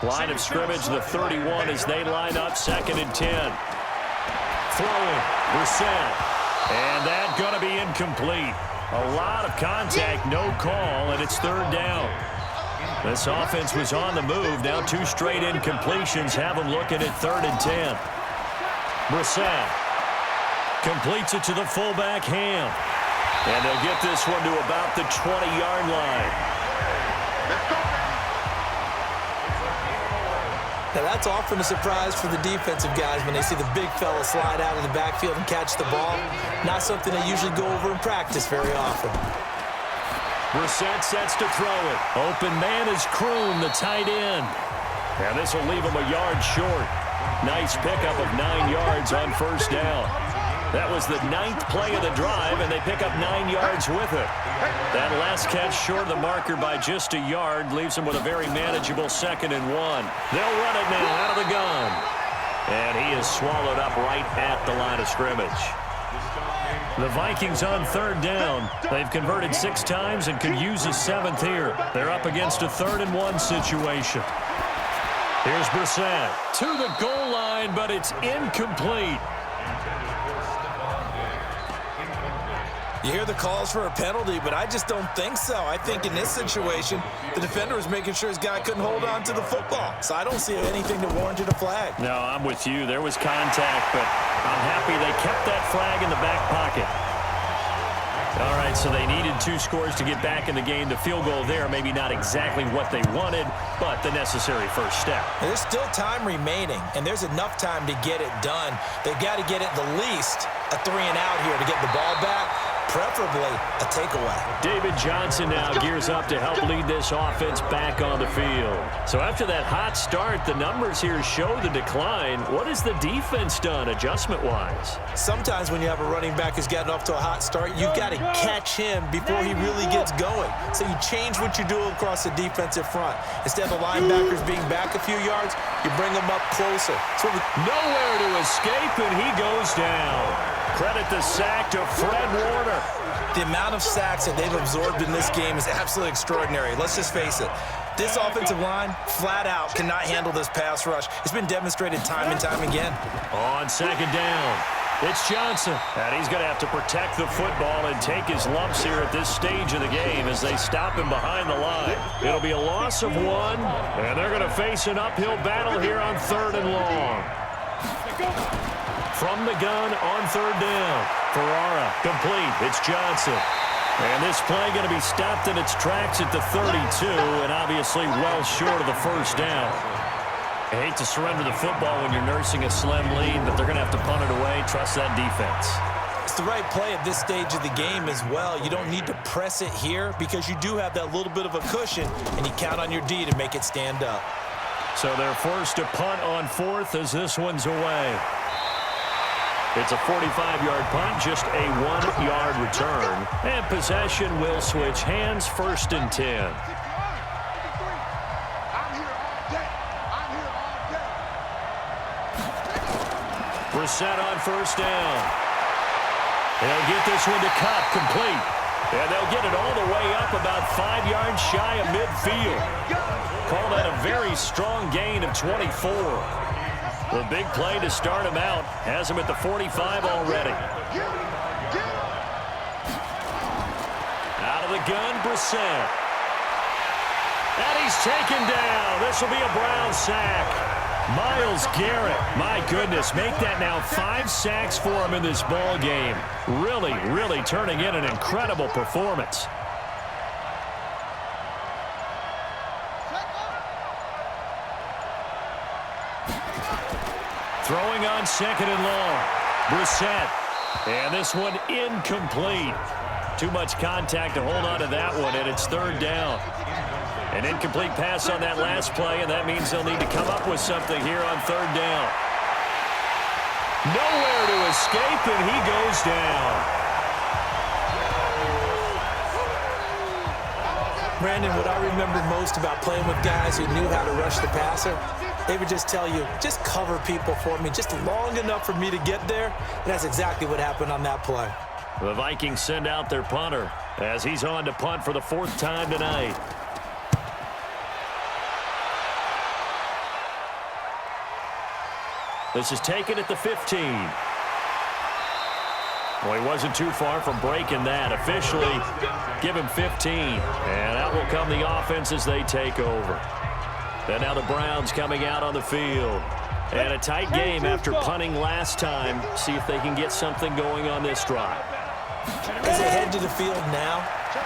Line of scrimmage, the 31 as they line up 2nd and 10. Throwing, Brissett. And that's going to be incomplete. A lot of contact, no call, and it's 3rd down. This offense was on the move. Now 2 straight incompletions have them looking at 3rd and 10. Brissett completes it to the fullback, Ham. And they'll get this one to about the 20-yard line. Now, that's often a surprise for the defensive guys when they see the big fella slide out of the backfield and catch the ball. Not something they usually go over in practice very often. Brissett sets to throw it. Open man is Kroon, the tight end. And this will leave him a yard short. Nice pickup of 9 yards on first down. That was the 9th play of the drive, and they pick up 9 yards with it. That last catch short of the marker by just a yard leaves them with a very manageable 2nd and 1. They'll run it now out of the gun. And he is swallowed up right at the line of scrimmage. The Vikings on 3rd down. They've converted 6 times and could use a 7th here. They're up against a 3rd and 1 situation. Here's Brissett to the goal line, but it's incomplete. You hear the calls for a penalty, but I just don't think so. I think in this situation, the defender was making sure his guy couldn't hold on to the football. So I don't see anything that warranted a flag. No, I'm with you. There was contact, but I'm happy they kept that flag in the back pocket. All right, so they needed 2 scores to get back in the game. The field goal there, maybe not exactly what they wanted, but the necessary first step. And there's still time remaining, and there's enough time to get it done. They've got to get at the least a 3 and out here to get the ball back. preferably a takeaway. David Johnson now gears up to help lead this offense back on the field. So after that hot start, the numbers here show the decline. What has the defense done adjustment-wise? Sometimes when you have a running back who's gotten off to a hot start, you've got to catch him before he really gets going. So you change what you do across the defensive front. Instead of the linebackers being back a few yards, you bring them up closer. So nowhere to escape, and he goes down. Credit the sack to Fred Warner. The amount of sacks that they've absorbed in this game is absolutely extraordinary. Let's just face it. This offensive line, flat out, cannot handle this pass rush. It's been demonstrated time and time again. On second down, it's Johnson. And he's going to have to protect the football and take his lumps here at this stage of the game as they stop him behind the line. It'll be a loss of 1, and they're going to face an uphill battle here on 3rd and long. From the gun on 3rd down. Ferrara complete. It's Johnson. And this play going to be stopped in its tracks at the 32, and obviously well short of the first down. I hate to surrender the football when you're nursing a slim lead, but they're going to have to punt it away. Trust that defense. It's the right play at this stage of the game as well. You don't need to press it here because you do have that little bit of a cushion, and you count on your D to make it stand up. So they're forced to punt on 4th as this one's away. It's a 45-yard punt, just a 1-yard return. And possession will switch hands, 1st and 10. Brissett on 1st down. They'll get this one to Cup, complete. And they'll get it all the way up about 5 yards shy of midfield. Call that a very strong gain of 24. The big play to start him out has him at the 45 already. Out of the gun, Brissett. And he's taken down. This will be a Brown sack. Myles Garrett, my goodness, make that now 5 sacks for him in this ball game. Really, really turning in an incredible performance. Throwing on 2nd and long. Brissett. And this one incomplete. Too much contact to hold on to that one, and it's 3rd down. An incomplete pass on that last play, and that means they'll need to come up with something here on 3rd down. Nowhere to escape, and he goes down. Brandon, what I remember most about playing with guys who knew how to rush the passer, they would just tell you, just cover people for me, just long enough for me to get there. And that's exactly what happened on that play. The Vikings send out their punter as he's on to punt for the 4th time tonight. This is taken at the 15. Well, he wasn't too far from breaking that. Officially, give him 15. And out will come the offense as they take over. And now the Browns coming out on the field. And a tight game after punting last time. See if they can get something going on this drive. As they head to the field now,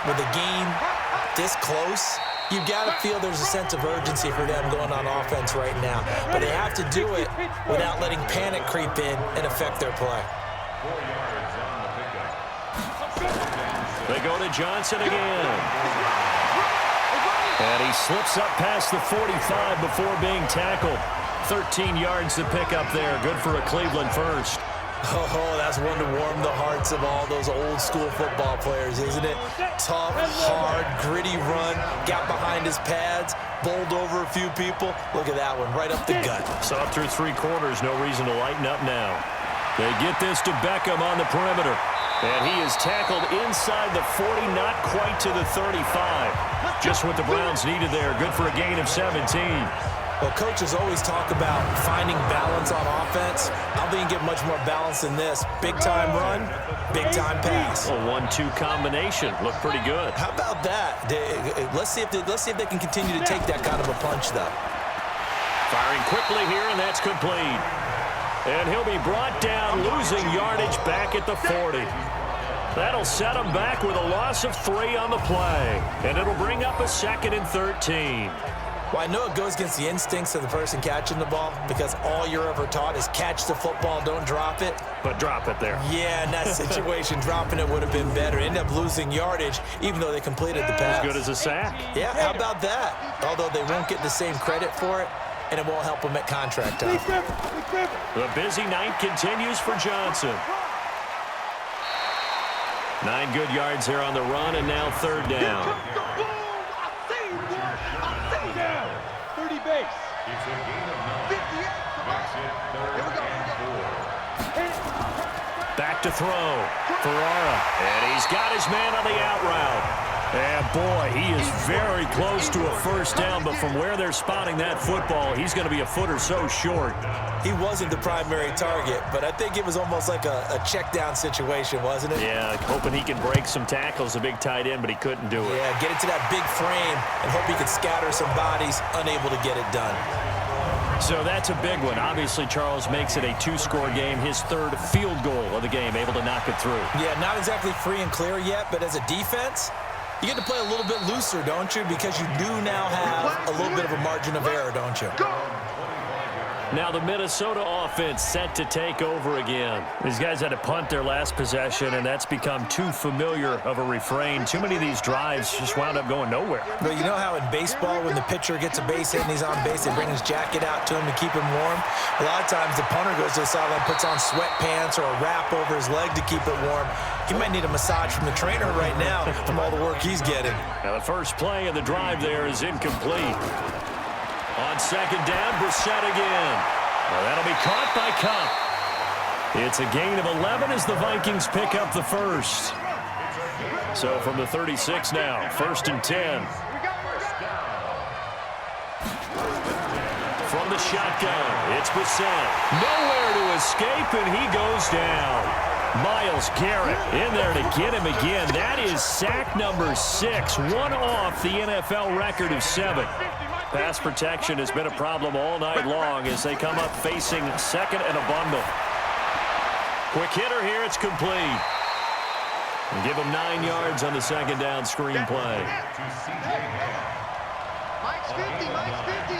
with the game this close, you've got to feel there's a sense of urgency for them going on offense right now. But they have to do it without letting panic creep in and affect their play. They go to Johnson again. And he slips up past the 45 before being tackled. 13 yards to pick up there. Good for a Cleveland first. Oh, that's one to warm the hearts of all those old-school football players, isn't it? Tough, hard, gritty run, got behind his pads, bowled over a few people. Look at that one, right up the gut. So up through 3 quarters, no reason to lighten up now. They get this to Beckham on the perimeter. And he is tackled inside the 40, not quite to the 35. Just what the Browns needed there. Good for a gain of 17. Well, coaches always talk about finding balance on offense. I don't think you get much more balance than this. Big-time run, big-time pass. A 1-2 combination. Looked pretty good. How about that? Let's see if they can continue to take that kind of a punch, though. Firing quickly here, and that's complete. And he'll be brought down, losing yardage back at the 40. That'll set him back with a loss of 3 on the play. And it'll bring up a 2nd and 13. Well, I know it goes against the instincts of the person catching the ball because all you're ever taught is catch the football, don't drop it. but drop it there. Yeah, in that situation, dropping it would have been better. Ended up losing yardage, even though they completed the pass. As good as a sack. Yeah, how about that? Although they won't get the same credit for it, and it won't help them at contract time. The busy night continues for Johnson. 9 good yards here on the run, and now third down. 30 base. It's a gain of 9. 58. Here we go. Back to throw. Ferrara. And he's got his man on the out route. And boy, he is very close to a first down, but from where they're spotting that football, he's going to be a foot or so short. He wasn't the primary target, but I think it was almost like a check down situation, wasn't it? Yeah, hoping he can break some tackles, a big tight end, but he couldn't do it. Yeah, get into that big frame and hope he can scatter some bodies, unable to get it done. So that's a big one. Obviously, Charles makes it a 2-score game, his third field goal of the game, able to knock it through. Yeah, not exactly free and clear yet, but as a defense, you get to play a little bit looser, don't you? Because you do now have a little bit of a margin of error, don't you? Now the Minnesota offense set to take over again. These guys had to punt their last possession, and that's become too familiar of a refrain. Too many of these drives just wound up going nowhere. But you know how in baseball, when the pitcher gets a base hit and he's on base, they bring his jacket out to him to keep him warm? A lot of times the punter goes to the sideline, puts on sweatpants or a wrap over his leg to keep it warm. He might need a massage from the trainer right now from all the work he's getting. Now the first play of the drive there is incomplete. On second down, Brissett again. Well, that'll be caught by Kupp. It's a gain of 11 as the Vikings pick up the first. So from the 36 now, 1st and 10. From the shotgun, it's Brissett. Nowhere to escape, and he goes down. Myles Garrett in there to get him again. That is sack number 6, one off the NFL record of 7. Pass protection has been a problem all night long as they come up facing second and a bundle. Quick hitter here, it's complete. And give him 9 yards on the second down screen play. Mike's 50, Mike's 50.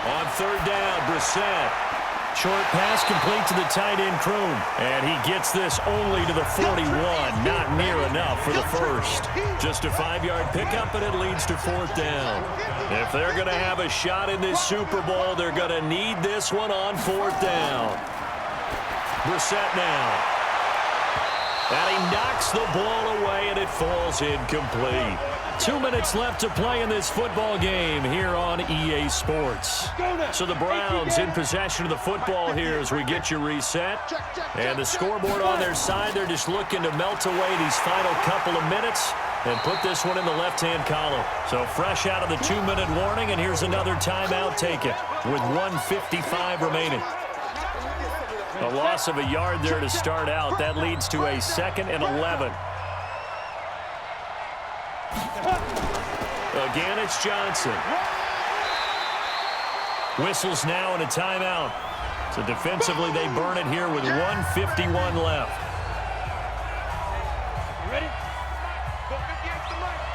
On third down, Brissett. Short pass complete to the tight end Kroom. And he gets this only to the 41. Not near enough for the first. Just a 5-yard pickup, and it leads to 4th down. If they're going to have a shot in this Super Bowl, they're going to need this one on 4th down. Brissett now. And he knocks the ball away, and it falls incomplete. 2 minutes left to play in this football game here on EA Sports. So the Browns in possession of the football here as we get you reset. And the scoreboard on their side, they're just looking to melt away these final couple of minutes and put this one in the left-hand column. So fresh out of the 2-minute warning, and here's another timeout taken with 1:55 remaining. A loss of a yard there to start out. That leads to a 2nd and 11. Again, it's Johnson. Whistles now and a timeout. So defensively, they burn it here with 1:51 left. You ready?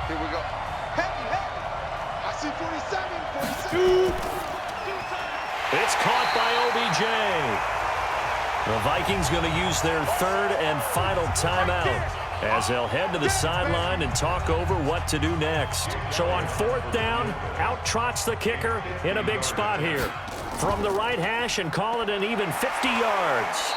Here we go. Heavy. I see 47, 47. It's caught by OBJ. The Vikings going to use their 3rd and final timeout as they'll head to the sideline and talk over what to do next. So on 4th down, out trots the kicker in a big spot here. From the right hash and call it an even 50 yards.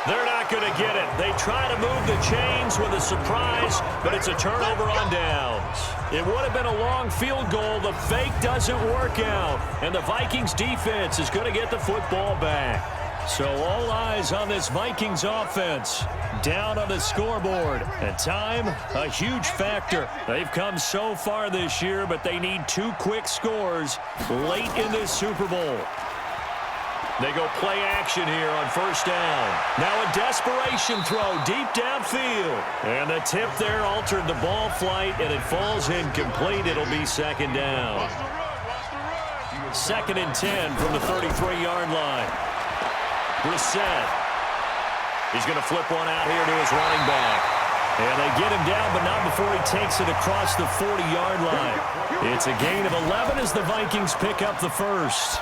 They're not going to get it. They try to move the chains with a surprise, but it's a turnover on downs. It would have been a long field goal. The fake doesn't work out, and the Vikings defense is going to get the football back. So all eyes on this Vikings offense. Down on the scoreboard. And time, a huge factor. They've come so far this year, but they need 2 quick scores late in this Super Bowl. They go play action here on 1st down. Now a desperation throw deep downfield. And the tip there altered the ball flight, and it falls incomplete. It'll be 2nd down. 2nd and 10 from the 33-yard line. Brissett. He's going to flip one out here to his running back. And they get him down, but not before he takes it across the 40-yard line. It's a gain of 11 as the Vikings pick up the first.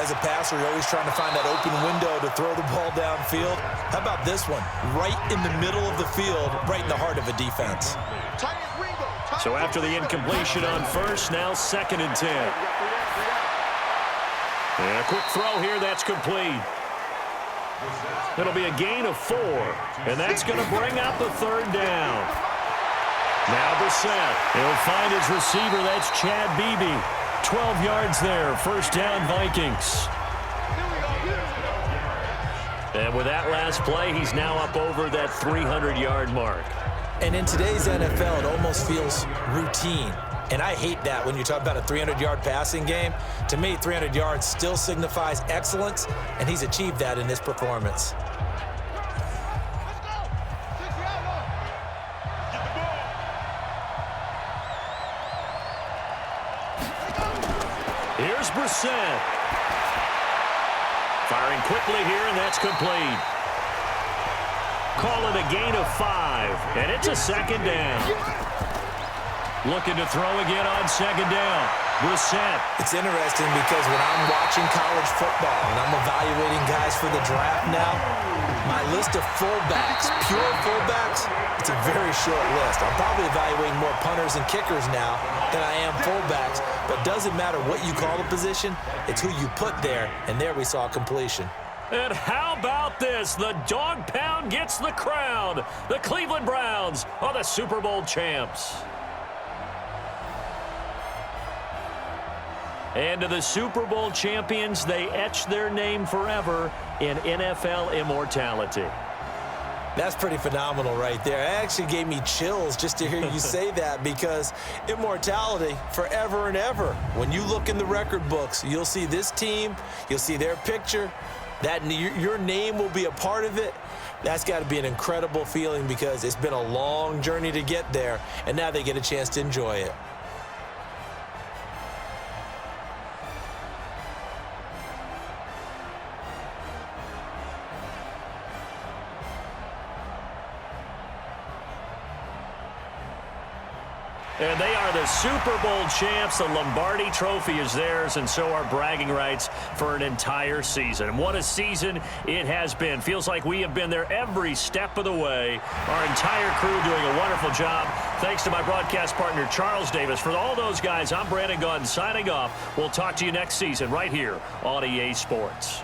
As a passer, you're always trying to find that open window to throw the ball downfield. How about this one? Right in the middle of the field, right in the heart of a defense. So after the incompletion on first, now 2nd and 10. And a quick throw here, that's complete. It'll be a gain of 4, and that's going to bring up the 3rd down. Now Brissett. He'll find his receiver, that's Chad Beebe. 12 yards there, 1st down Vikings. And with that last play, he's now up over that 300-yard mark. And in today's NFL, it almost feels routine. And I hate that when you talk about a 300-yard passing game. To me, 300 yards still signifies excellence, and he's achieved that in this performance. Here's Brissett. Firing quickly here, and that's complete. Call it a gain of 5, and it's a 2nd down. Looking to throw again on 2nd down. Brissett. It's interesting because when I'm watching college football and I'm evaluating guys for the draft now, my list of fullbacks, pure fullbacks, it's a very short list. I'm probably evaluating more punters and kickers now than I am fullbacks, but it doesn't matter what you call the position, it's who you put there, and there we saw completion. And how about this? The dog pound gets the crown. The Cleveland Browns are the Super Bowl champs. And to the Super Bowl champions, they etch their name forever in NFL immortality. That's pretty phenomenal right there. It actually gave me chills just to hear you say that, because immortality forever and ever. When you look in the record books, you'll see this team, you'll see their picture, that your name will be a part of it. That's got to be an incredible feeling, because it's been a long journey to get there, and now they get a chance to enjoy it. And they are the Super Bowl champs. The Lombardi Trophy is theirs, and so are bragging rights for an entire season. What a season it has been. Feels like we have been there every step of the way. Our entire crew doing a wonderful job. Thanks to my broadcast partner, Charles Davis. For all those guys, I'm Brandon Gaudin signing off. We'll talk to you next season right here on EA Sports.